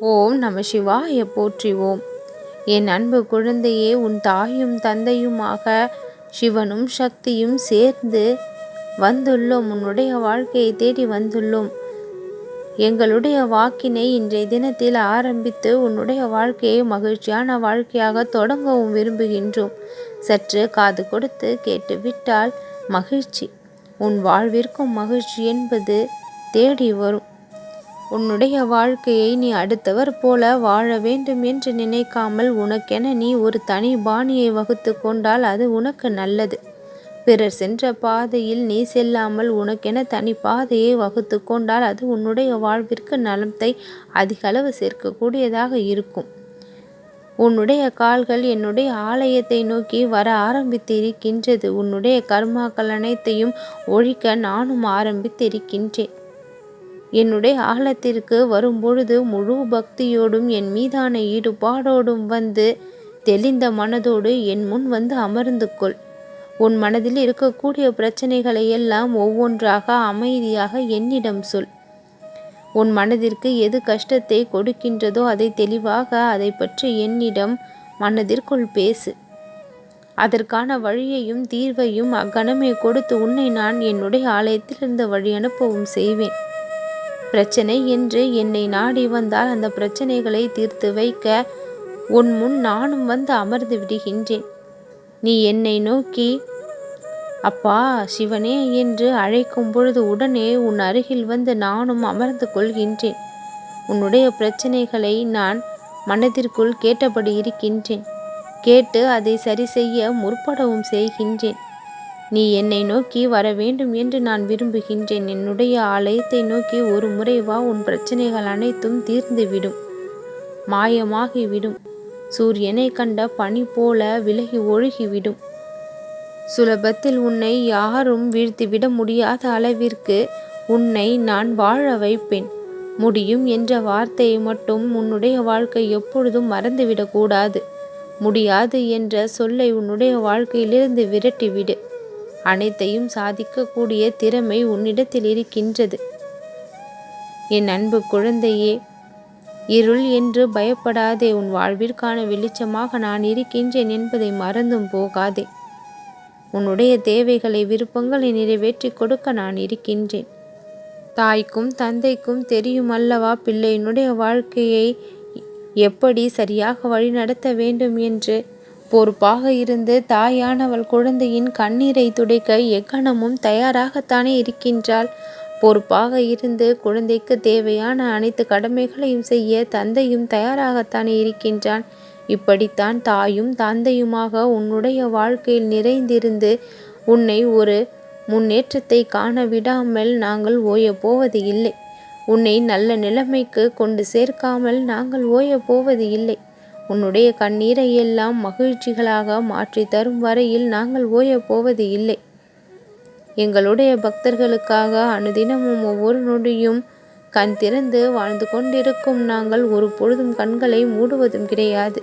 ஓம் நம சிவாய போற்றிவோம். என் அன்பு குழந்தையே, உன் தாயும் தந்தையுமாக சிவனும் சக்தியும் சேர்ந்து வந்துள்ளோம். உன்னுடைய வாழ்க்கையை தேடி வந்துள்ளோம். எங்களுடைய வாக்கினை இன்றைய தினத்தில் ஆரம்பித்து உன்னுடைய வாழ்க்கையை மகிழ்ச்சியான வாழ்க்கையாக தொடங்கவும் விரும்புகின்றோம். சற்று காது கொடுத்து கேட்டுவிட்டால் மகிழ்ச்சி, உன் வாழ்விற்கும் மகிழ்ச்சி என்பது தேடி வரும். உன்னுடைய வாழ்க்கையை நீ அடுத்தவர் போல வாழ வேண்டும் என்று நினைக்காமல் உனக்கென நீ ஒரு தனி பாணியை வகுத்து கொண்டால் அது உனக்கு நல்லது. பிறர் சென்ற பாதையில் நீ செல்லாமல் உனக்கென தனி பாதையை வகுத்து கொண்டால் அது உன்னுடைய வாழ்விற்கு நலத்தை அதிகளவு சேர்க்கக்கூடியதாக இருக்கும். உன்னுடைய கால்கள் என்னுடைய ஆலயத்தை நோக்கி வர ஆரம்பித்து இருக்கின்றது. உன்னுடைய கர்மாக்கள் அனைத்தையும் ஒழிக்க நானும் ஆரம்பித்திருக்கின்றேன். என்னுடைய ஆலயத்திற்கு வரும்பொழுது முழு பக்தியோடும் என் மீதான ஈடுபாடோடும் வந்து தெளிந்த மனதோடு என் முன் வந்து அமர்ந்து கொள். உன் மனதில் இருக்கக்கூடிய பிரச்சனைகளை எல்லாம் ஒவ்வொன்றாக அமைதியாக என்னிடம் சொல். உன் மனதிற்கு எது கஷ்டத்தை கொடுக்கின்றதோ அதை தெளிவாக அதை பற்றி என்னிடம் மனதிற்குள் பேசு. அதற்கான வழியையும் தீர்வையும் அக்கணமே கொடுத்து உன்னை நான் என்னுடைய ஆலயத்திலிருந்து வழி அனுப்பவும் செய்வேன். பிரச்சனை என்று என்னை நாடி வந்தால் அந்த பிரச்சனைகளை தீர்த்து வைக்க உன் முன் நானும் வந்து அமர்ந்து விடுகின்றேன். நீ என்னை நோக்கி அப்பா சிவனே என்று அழைக்கும் பொழுது உடனே உன் அருகில் வந்து நானும் அமர்ந்து கொள்கின்றேன். உன்னுடைய பிரச்சனைகளை நான் மனதிற்குள் கேட்டபடி இருக்கின்றேன். கேட்டு அதை சரி செய்ய முற்படவும் செய்கின்றேன். நீ என்னை நோக்கி வர வேண்டும் என்று நான் விரும்புகின்றேன். என்னுடைய ஆலயத்தை நோக்கி ஒரு முறை வா. உன் பிரச்சனைகள் அனைத்தும் தீர்ந்துவிடும், மாயமாகிவிடும். சூரியனை கண்ட பனி போல விலகி ஒழுகிவிடும். சுலபத்தில் உன்னை யாரும் வீழ்த்திவிட முடியாத அளவிற்கு உன்னை நான் வாழ வைப்பேன். முடியும் என்ற வார்த்தையை மட்டும் உன்னுடைய வாழ்க்கை எப்பொழுதும் மறந்துவிடக்கூடாது. முடியாது என்ற சொல்லை உன்னுடைய வாழ்க்கையிலிருந்து விரட்டிவிடு. அனைத்தையும் சாதிக்கக்கூடிய திறமை உன்னிடத்தில் இருக்கின்றது. என் அன்பு குழந்தையே, இருள் என்று பயப்படாதே. உன் வாழ்விற்கான வெளிச்சமாக நான் இருக்கின்றேன் என்பதை மறந்தும் போகாதே. உன்னுடைய தேவைகளை விருப்பங்களை நிறைவேற்றி கொடுக்க நான் இருக்கின்றேன். தாய்க்கும் தந்தைக்கும் தெரியும் அல்லவா பிள்ளையினுடைய வாழ்க்கையை எப்படி சரியாக வழிநடத்த வேண்டும் என்று. பொறுப்பாக இருந்து தாயானவள் குழந்தையின் கண்ணீரை துடைக்க எக்கணமும் தயாராகத்தானே இருக்கின்றாள். பொறுப்பாக இருந்து குழந்தைக்கு தேவையான அனைத்து கடமைகளையும் செய்ய தந்தையும் தயாராகத்தானே இருக்கின்றான். இப்படித்தான் தாயும் தந்தையுமாக உன்னுடைய வாழ்க்கையில் நிறைந்திருந்து உன்னை ஒரு முன்னேற்றத்தை காண விடாமல் நாங்கள் ஓயப் போவது இல்லை. உன்னை நல்ல நிலைமைக்கு கொண்டு சேர்க்காமல் நாங்கள் ஓயப் போவது இல்லை. உன்னுடைய கண்ணீரை எல்லாம் மகிழ்ச்சிகளாக மாற்றி தரும் வரையில் நாங்கள் ஓயப் போவது இல்லை. எங்களுடைய பக்தர்களுக்காக அனுதினமும் ஒவ்வொரு நொடியும் கண் திறந்து வாழ்ந்து கொண்டிருக்கும் நாங்கள் ஒரு பொழுதும் கண்களை மூடுவதும் கிடையாது.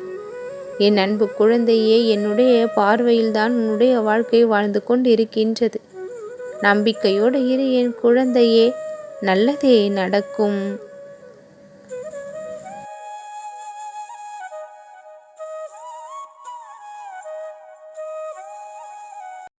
என் அன்பு குழந்தையே, என்னுடைய பார்வையில்தான் உன்னுடைய வாழ்க்கை வாழ்ந்து கொண்டிருக்கின்றது. நம்பிக்கையோடு இரு என் குழந்தையே, நல்லதே நடக்கும்.